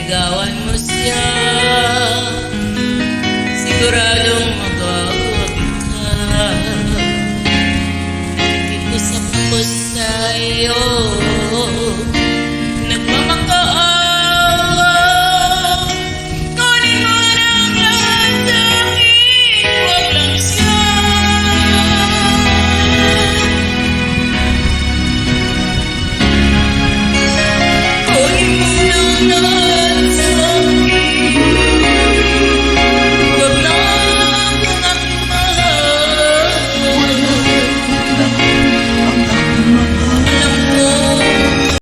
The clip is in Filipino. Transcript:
ligawan mo siya, siguradong magwawag ka. Nakikiusap ko sa'yo, nagmamakaawa, kunin mo na ang lahat sa'kin, huwag lang siya. Kunin mo na ang